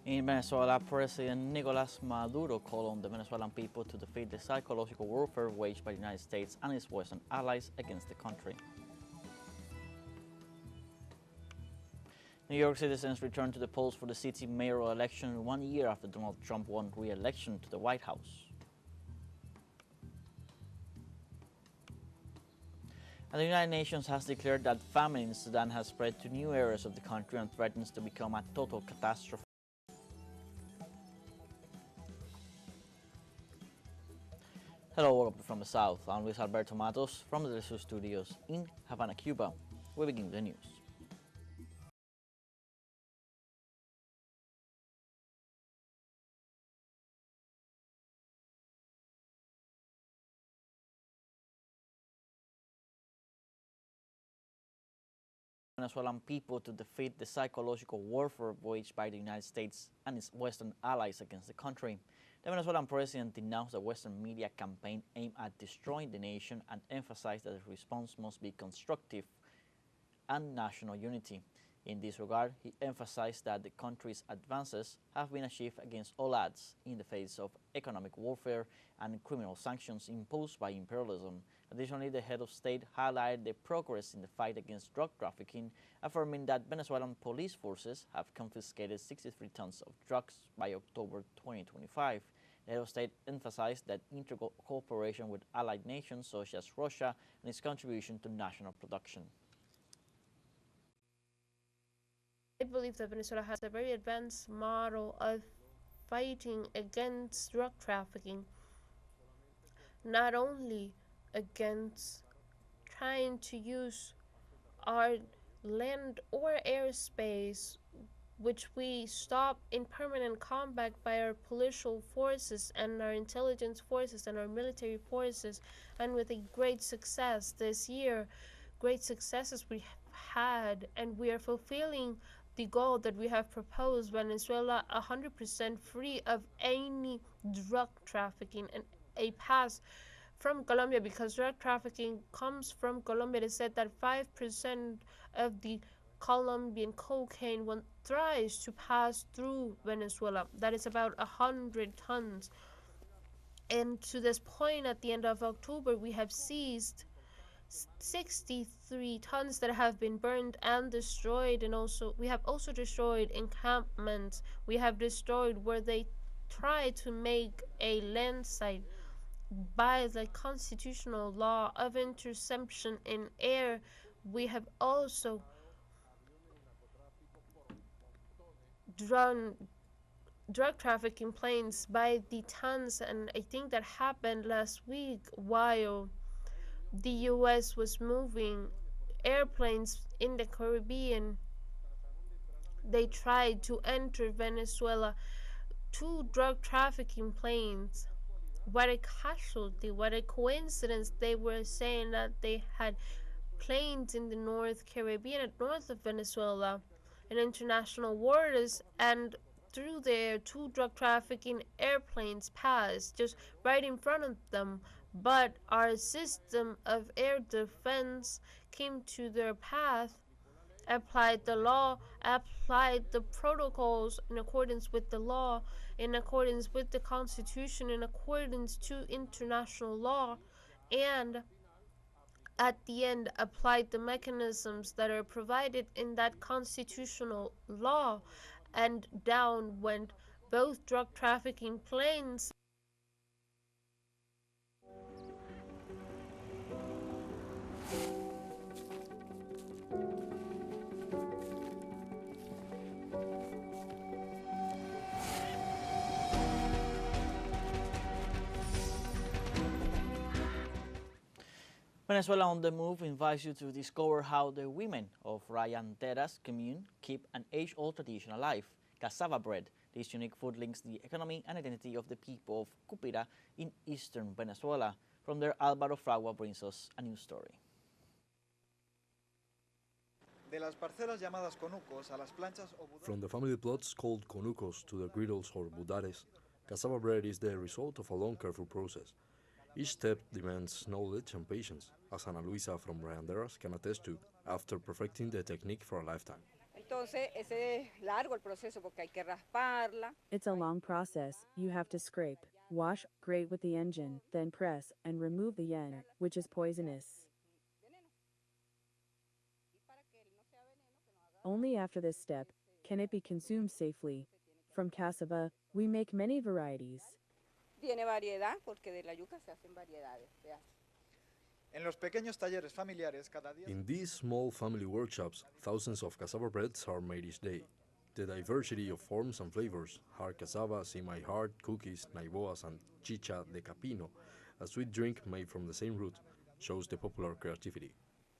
In Venezuela, President Nicolas Maduro called on the Venezuelan people to defeat the psychological warfare waged by the United States and its Western allies against the country. New York citizens returned to the polls for the city mayoral election 1 year after Donald Trump won re-election to the White House. And the United Nations has declared that famine in Sudan has spread to new areas of the country and threatens to become a total catastrophe. Hello, welcome from the South. I'm Luis Alberto Matos from the teleSUR studios in Havana, Cuba. We begin the news. Venezuelan people to defeat the psychological warfare waged by the United States and its Western allies against the country. The Venezuelan president denounced the Western media campaign aimed at destroying the nation and emphasized that the response must be constructive and national unity. In this regard, he emphasized that the country's advances have been achieved against all odds in the face of economic warfare and criminal sanctions imposed by imperialism. Additionally, the head of state highlighted the progress in the fight against drug trafficking, affirming that Venezuelan police forces have confiscated 63 tons of drugs by October 2025. The head of state emphasized that integral cooperation with allied nations such as Russia and its contribution to national production. I believe that Venezuela has a very advanced model of fighting against drug trafficking, not only against trying to use our land or airspace, which we stop in permanent combat by our political forces and our intelligence forces and our military forces, and with a great success this year, great successes we had, and we are fulfilling the goal that we have proposed, Venezuela 100% free of any drug trafficking and a pass from Colombia, because drug trafficking comes from Colombia. It is said that 5% of the Colombian cocaine tries to pass through Venezuela. That is about 100 tons. And to this point, at the end of October, we have seized 63 tons that have been burned and destroyed, and we have also destroyed encampments. We have destroyed where they try to make a land site by the constitutional law of interception in air. We have also drawn drug trafficking planes by the tons, and I think that happened last week while the US was moving airplanes in the Caribbean. They tried to enter Venezuela. 2 drug trafficking planes. What a casualty, what a coincidence. They were saying that they had planes in the North Caribbean, north of Venezuela, in international waters, and through there 2 drug trafficking airplanes passed just right in front of them. But our system of air defense came to their path, applied the law, applied the protocols in accordance with the law, in accordance with the Constitution, in accordance to international law, and at the end applied the mechanisms that are provided in that constitutional law, and down went both drug trafficking planes. Venezuela on the Move invites you to discover how the women of Rayanteras commune keep an age-old tradition alive, cassava bread. This unique food links the economy and identity of the people of Cupira in eastern Venezuela. From there, Álvaro Fragua brings us a new story. From the family plots called conucos to the griddles or budares, cassava bread is the result of a long, careful process. Each step demands knowledge and patience, as Ana Luisa from Rayanderas can attest to, after perfecting the technique for a lifetime. Entonces, ese es largo el proceso porque hay que rasparla. It's a long process. You have to scrape, wash, grate with the engine, then press and remove the yen, which is poisonous. Only after this step can it be consumed safely. From cassava, we make many varieties. Tiene variedad porque de la yuca se hacen variedades. Se hace. En los pequeños talleres familiares cada día. In these small family workshops, thousands of cassava breads are made each day. The diversity of forms and flavors, hard cassava, semi-hard, cookies, naiboas, and chicha de capino, a sweet drink made from the same root, shows the popular creativity.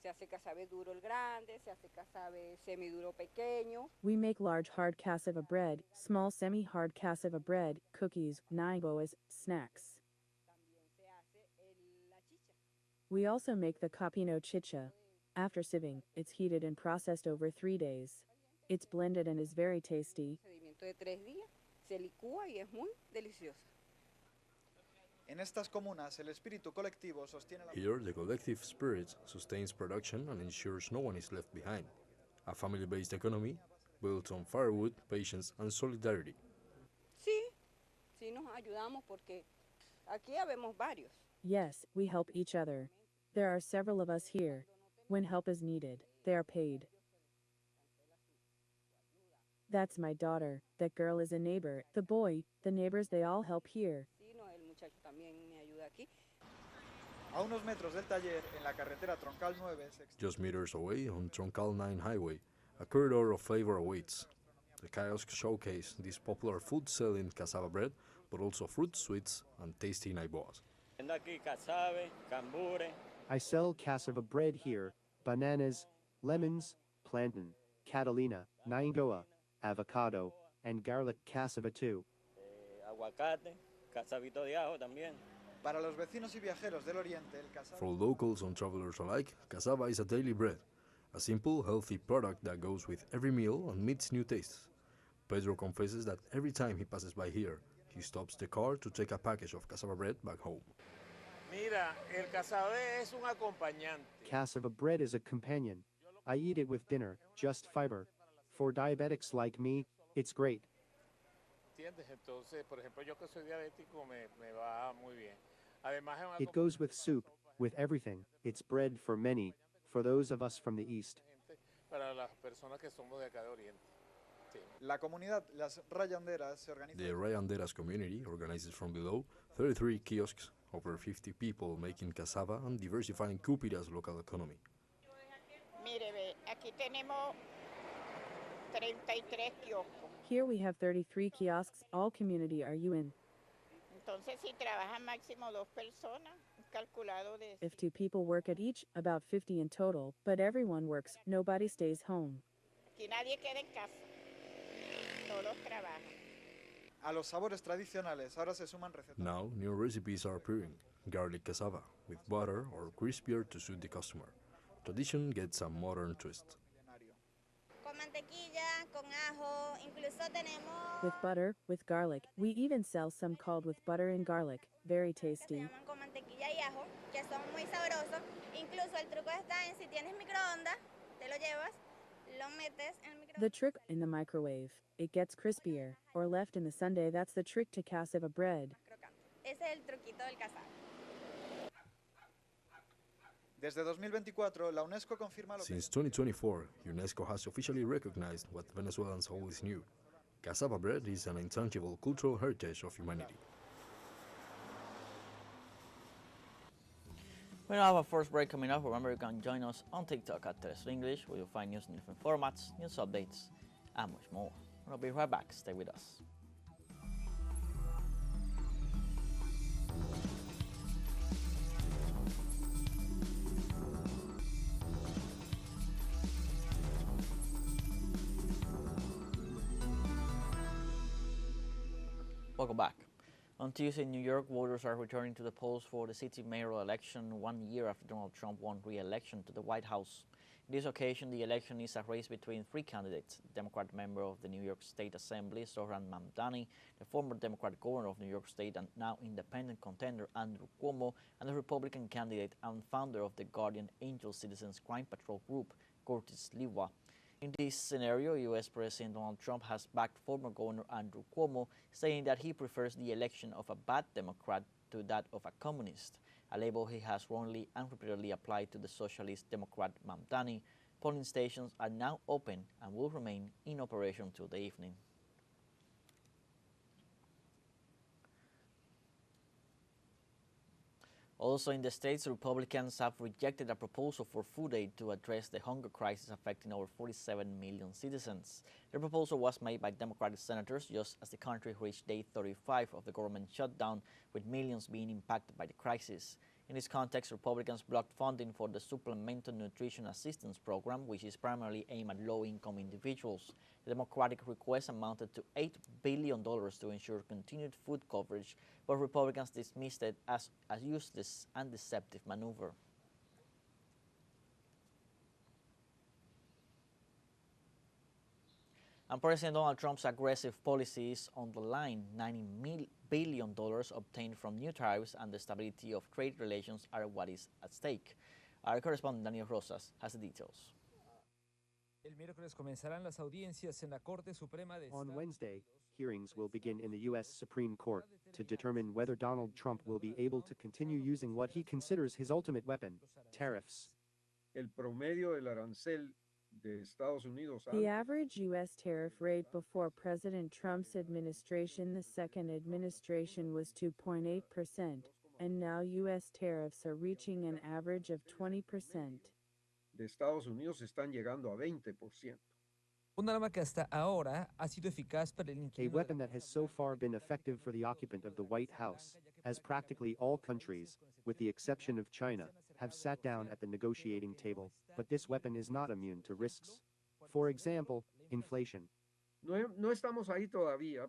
Se hace casabe duro el grande, se hace casabe semiduro pequeño. We make large hard cassava bread, small semi-hard cassava bread, cookies, naiboas, snacks. We also make the capino chicha. After sieving, it's heated and processed over 3 days. It's blended and is very tasty. Procedimiento de 3 días, se licúa y es muy deliciosa. En estas comunas, el espíritu colectivo sostiene la... Here, the collective spirit sustains production and ensures no one is left behind. A family-based economy built on firewood, patience, and solidarity. Sí, sí nos ayudamos porque aquí habemos varios. Yes, we help each other. There are several of us here. When help is needed, they are paid. That's my daughter. That girl is a neighbor. The boy, the neighbors, they all help here. Sí, no, el muchacho también me ayuda aquí. A unos metros del taller, en la carretera Troncal 9, Just meters away on Troncal 9 Highway, a corridor of flavor awaits. The kiosks showcase this popular food-selling cassava bread, but also fruit sweets and tasty naiboas. I sell cassava bread here, bananas, lemons, plantain, catalina, naingoa, avocado, and garlic cassava too. Aguacate, casabito de ajo también. Para los vecinos y viajeros del oriente, el cassava... For locals and travelers alike, cassava is a daily bread, a simple, healthy product that goes with every meal and meets new tastes. Pedro confesses that every time he passes by here, he stops the car to take a package of cassava bread back home. Mira, el casabe es un acompañante. Cassava bread is a companion. I eat it with dinner, just fiber. For diabetics like me, it's great. ¿Entiendes? Entonces, por ejemplo, yo que soy diabético me va muy bien. Además, es un It goes with soup, with everything. It's bread for many, for those of us from the East. para las personas que somos de acá de Oriente. Sí. La comunidad, las rayanderas, se organiza... The Rayanderas community organizes from below 33 kiosks, over 50 people making cassava and diversifying Cúpira's local economy. Mire, ve, aquí tenemos 33 kioscos. Here we have 33 kiosks. All community are you in. Entonces, si trabajan máximo 2 personas, un calculado de... If 2 people work at each, about 50 in total, but everyone works, nobody stays home. Aquí nadie queda en casa. Todos trabajan. A los sabores tradicionales ahora se suman recetas. Now, new recipes are appearing. Garlic cassava, with butter or crispier to suit the customer. Tradition gets a modern twist. Con mantequilla, con ajo, incluso tenemos... With butter, with garlic. We even sell some called with butter and garlic. Very Se tasty. llaman con mantequilla y ajo, que son muy sabrosos. Incluso el truco está en si tienes microondas, te lo llevas, lo metes en el microondas. The trick in the microwave. It gets crispier. Or left in the Sunday, that's the trick to cassava bread. Ese es el truquito del cassava. Desde 2024, la UNESCO confirma lo que... Since 2024, UNESCO has officially recognized what Venezuelans always knew. Cassava bread is an intangible cultural heritage of humanity. We now have a first break coming up. Remember, you can join us on TikTok at teleSUR English, where you'll find news in different formats, news updates, and much more. We'll be right back. Stay with us. Welcome back. On Tuesday in New York, voters are returning to the polls for the city mayoral election 1 year after Donald Trump won re-election to the White House. In this occasion, the election is a race between 3 candidates: the Democrat member of the New York State Assembly, Zohran Mamdani, the former Democrat governor of New York State and now independent contender Andrew Cuomo, and the Republican candidate and founder of the Guardian Angel Citizens Crime Patrol Group, Curtis Lewa. In this scenario, U.S. President Donald Trump has backed former Governor Andrew Cuomo, saying that he prefers the election of a bad Democrat to that of a communist, a label he has wrongly and repeatedly applied to the socialist Democrat Mamdani. Polling stations are now open and will remain in operation till the evening. Also in the States, Republicans have rejected a proposal for food aid to address the hunger crisis affecting over 47 million citizens. The proposal was made by Democratic senators just as the country reached day 35 of the government shutdown, with millions being impacted by the crisis. In this context, Republicans blocked funding for the Supplemental Nutrition Assistance Program, which is primarily aimed at low-income individuals. The Democratic request amounted to $8 billion to ensure continued food coverage, but Republicans dismissed it as a useless and deceptive maneuver. And President Donald Trump's aggressive policies on the line, $90 billion obtained from new tariffs and the stability of trade relations are what is at stake. Our correspondent Daniel Rosas has the details. On Wednesday, hearings will begin in the U.S. Supreme Court to determine whether Donald Trump will be able to continue using what he considers his ultimate weapon, tariffs. The average U.S. tariff rate before President Trump's administration, the second administration, was 2.8%, and now U.S. tariffs are reaching an average of 20%. A weapon that has so far been effective for the occupant of the White House, as practically all countries, with the exception of China, have sat down at the negotiating table, but this weapon is not immune to risks. For example, inflation.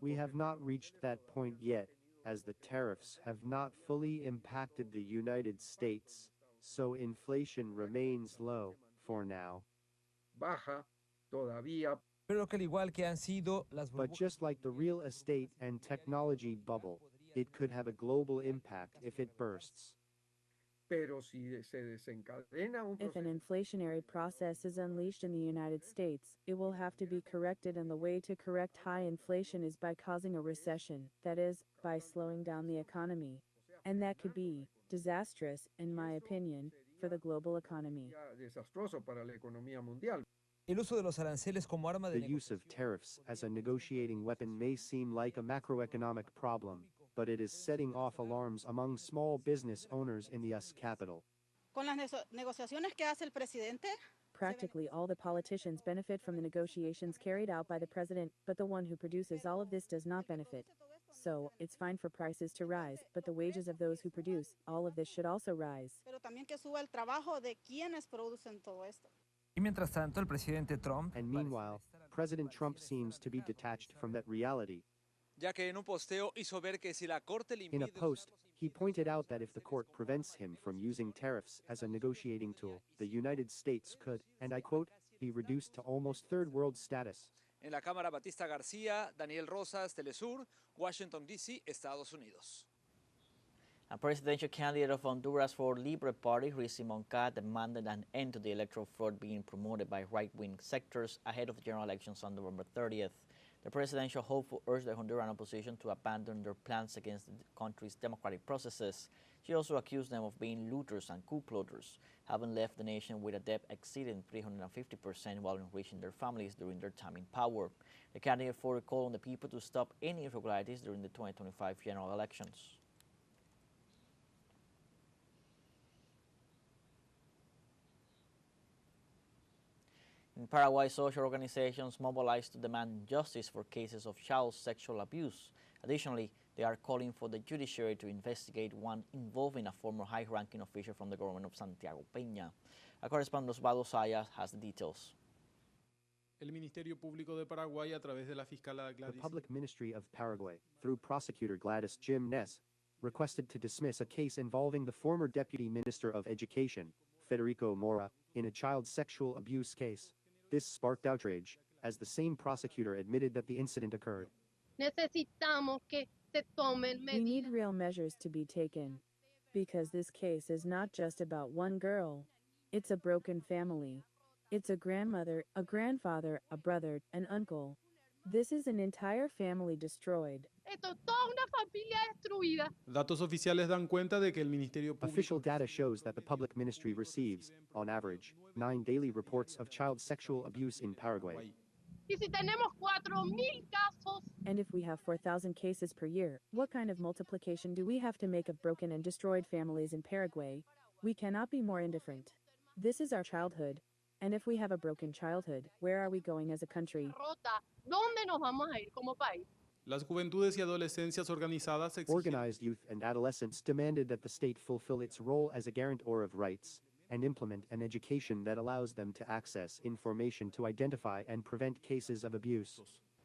We have not reached that point yet, as the tariffs have not fully impacted the United States, so inflation remains low, for now. But just like the real estate and technology bubble, it could have a global impact if it bursts. If an inflationary process is unleashed in the United States, it will have to be corrected, and the way to correct high inflation is by causing a recession, that is, by slowing down the economy. And that could be disastrous, in my opinion, for the global economy. The use of tariffs as a negotiating weapon may seem like a macroeconomic problem, but it is setting off alarms among small business owners in the US capital. Practically all the politicians benefit from the negotiations carried out by the president, but the one who produces all of this does not benefit. So, it's fine for prices to rise, but the wages of those who produce all of this should also rise. And meanwhile, President Trump seems to be detached from that reality. In a post, he pointed out that if the court prevents him from using tariffs as a negotiating tool, the United States could, and I quote, be reduced to almost third world status. En la Cámara, Batista García, Daniel Rosas, teleSUR, Washington, D.C., Estados Unidos. A presidential candidate of Honduras for Libre Party, Rizzi Moncada, demanded an end to the electoral fraud being promoted by right-wing sectors ahead of the general elections on November 30th. The presidential hopeful urged the Honduran opposition to abandon their plans against the country's democratic processes. She also accused them of being looters and coup plotters, having left the nation with a debt exceeding 350% while enriching their families during their time in power. The candidate further called on the people to stop any irregularities during the 2025 general elections. In Paraguay, social organizations mobilized to demand justice for cases of child sexual abuse. Additionally, they are calling for the judiciary to investigate one involving a former high-ranking official from the government of Santiago Peña. Our correspondent Osvaldo Sayas has the details. The Public Ministry of Paraguay, through prosecutor Gladys Jim Ness, requested to dismiss a case involving the former Deputy Minister of Education, Federico Mora, in a child sexual abuse case. This sparked outrage, as the same prosecutor admitted that the incident occurred. We need real measures to be taken. Because this case is not just about one girl. It's a broken family. It's a grandmother, a grandfather, a brother, an uncle. This is an entire family destroyed. Esto es toda una familia destruida. Datos oficiales dan cuenta de que el Ministerio Público Official data shows that the public ministry receives, on average, 9 daily reports of child sexual abuse in Paraguay. Y si tenemos 4.000 casos, And if we have 4,000 cases per year, what kind of multiplication do we have to make of broken and destroyed families in Paraguay? We cannot be more indifferent. This is our childhood. And if we have a broken childhood, where are we going as a country? rota, ¿dónde nos vamos a ir como país? Las juventudes y adolescencias organizadas Organized youth and adolescents demanded that the state fulfill its role as a guarantor of rights and implement an education that allows them to access information to identify and prevent cases of abuse.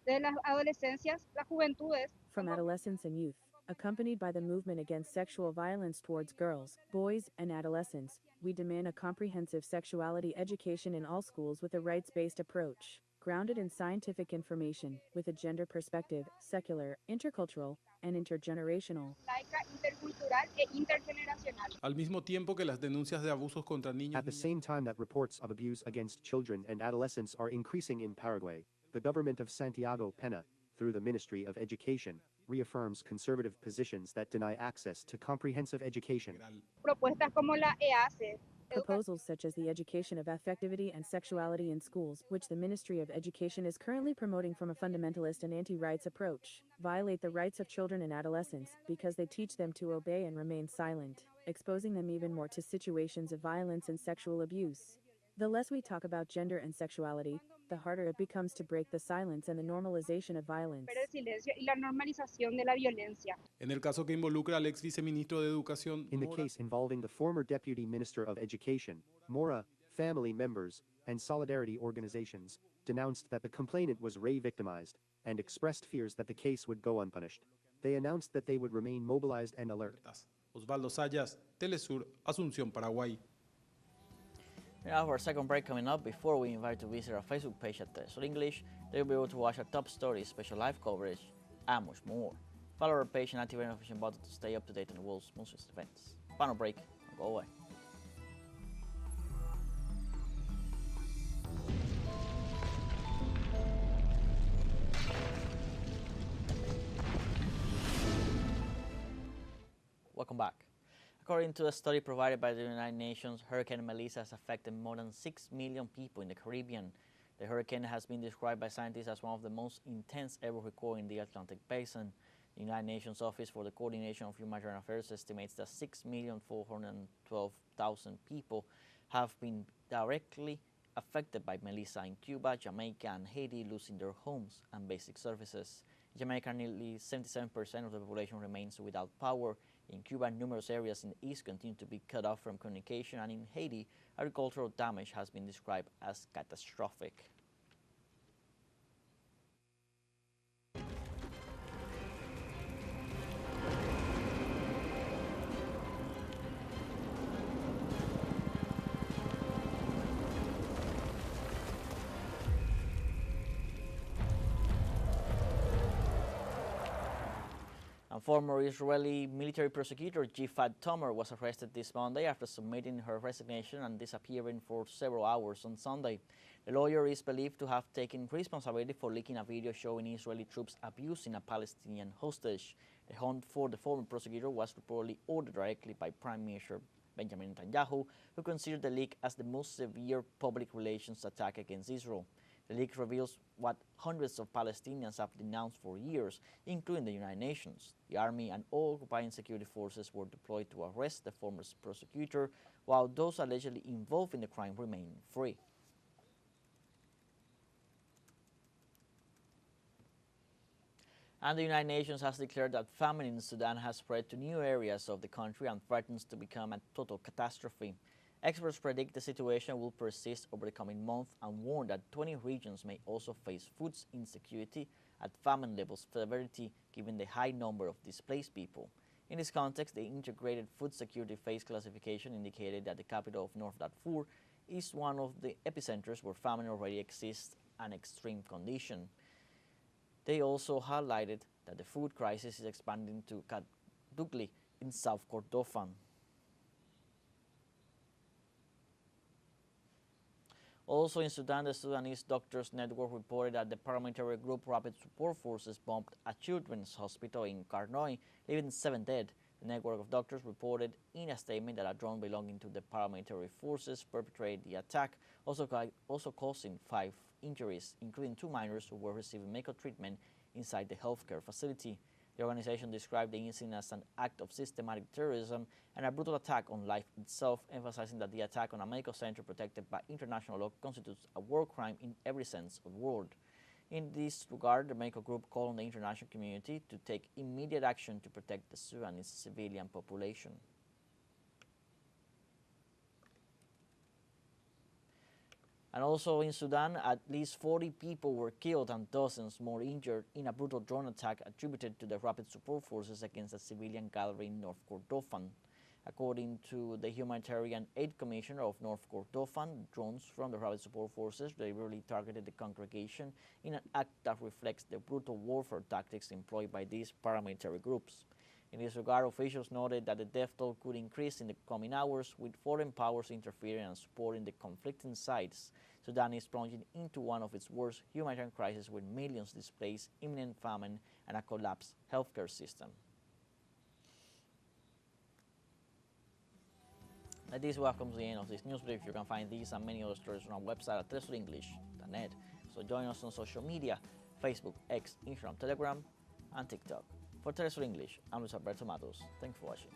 De las adolescencias, las juventudes. From adolescence and youth, accompanied by the movement against sexual violence towards girls, boys, and adolescents, we demand a comprehensive sexuality education in all schools with a rights-based approach, grounded in scientific information, with a gender perspective, secular, intercultural, and intergenerational. Laica, intercultural e intergeneracional. Al mismo tiempo que las denuncias de abusos contra niños. At the same time that reports of abuse against children and adolescents are increasing in Paraguay, the government of Santiago Peña, through the Ministry of Education, reaffirms conservative positions that deny access to comprehensive education. Propuestas como la EACE. Proposals such as the education of affectivity and sexuality in schools, which the Ministry of Education is currently promoting from a fundamentalist and anti-rights approach, violate the rights of children and adolescents because they teach them to obey and remain silent, exposing them even more to situations of violence and sexual abuse. The less we talk about gender and sexuality, the harder it becomes to break the silence and the normalization of violence. El silencio y la normalización de la violencia. En el caso que involucra al ex viceministro de Educación, in the case involving the former Deputy Minister of Education, Mora, family members, and solidarity organizations, denounced that the complainant was victimized and expressed fears that the case would go unpunished. They announced that they would remain mobilized and alert. Osvaldo Sayas, telesur, Asunción, Paraguay. We have our second break coming up. Before we invite you to visit our Facebook page at teleSUR English, there you'll be able to watch our top stories, special live coverage, and much more. Follow our page and activate the notification button to stay up to date on the world's most recent events. Final break, don't go away. Welcome back. According to a study provided by the United Nations, Hurricane Melissa has affected more than 6 million people in the Caribbean. The hurricane has been described by scientists as one of the most intense ever recorded in the Atlantic Basin. The United Nations Office for the Coordination of Humanitarian Affairs estimates that 6,412,000 people have been directly affected by Melissa in Cuba, Jamaica, and Haiti, losing their homes and basic services. In Jamaica, nearly 77% of the population remains without power. In Cuba, numerous areas in the east continue to be cut off from communication, and in Haiti, agricultural damage has been described as catastrophic. And former Israeli military prosecutor Jifad Tomer was arrested this Monday after submitting her resignation and disappearing for several hours on Sunday. The lawyer is believed to have taken responsibility for leaking a video showing Israeli troops abusing a Palestinian hostage. The hunt for the former prosecutor was reportedly ordered directly by Prime Minister Benjamin Netanyahu, who considered the leak as the most severe public relations attack against Israel. The leak reveals what hundreds of Palestinians have denounced for years, including the United Nations. The army and all occupying security forces were deployed to arrest the former prosecutor, while those allegedly involved in the crime remain free. And the United Nations has declared that famine in Sudan has spread to new areas of the country and threatens to become a total catastrophe. Experts predict the situation will persist over the coming month and warn that 20 regions may also face food insecurity at famine levels severity given the high number of displaced people. In this context, the Integrated Food Security Phase classification indicated that the capital of North Darfur is one of the epicenters where famine already exists an extreme condition. They also highlighted that the food crisis is expanding to Kadugli in South Kordofan. Also in Sudan, the Sudanese Doctors Network reported that the paramilitary group Rapid Support Forces bombed a children's hospital in Karnoy, leaving 7 dead. The network of doctors reported in a statement that a drone belonging to the paramilitary forces perpetrated the attack, also causing 5 injuries, including 2 minors who were receiving medical treatment inside the healthcare facility. The organization described the incident as an act of systematic terrorism and a brutal attack on life itself, emphasizing that the attack on a medical center protected by international law constitutes a war crime in every sense of the word. In this regard, the medical group called on the international community to take immediate action to protect the Sudanese civilian population. And also in Sudan, at least 40 people were killed and dozens more injured in a brutal drone attack attributed to the Rapid Support Forces against a civilian gathering in North Kordofan. According to the Humanitarian Aid Commissioner of North Kordofan, drones from the Rapid Support Forces deliberately targeted the congregation in an act that reflects the brutal warfare tactics employed by these paramilitary groups. In this regard, officials noted that the death toll could increase in the coming hours, with foreign powers interfering and supporting the conflicting sides. Sudan is plunging into one of its worst humanitarian crises, with millions displaced, imminent famine, and a collapsed healthcare system. And this welcomes the end of this news brief. You can find these and many other stories on our website at telesurenglish.net. So join us on social media, Facebook, X, Instagram, Telegram, and TikTok. For TeleSUR English, I'm Luis Alberto Matos. Thanks for watching.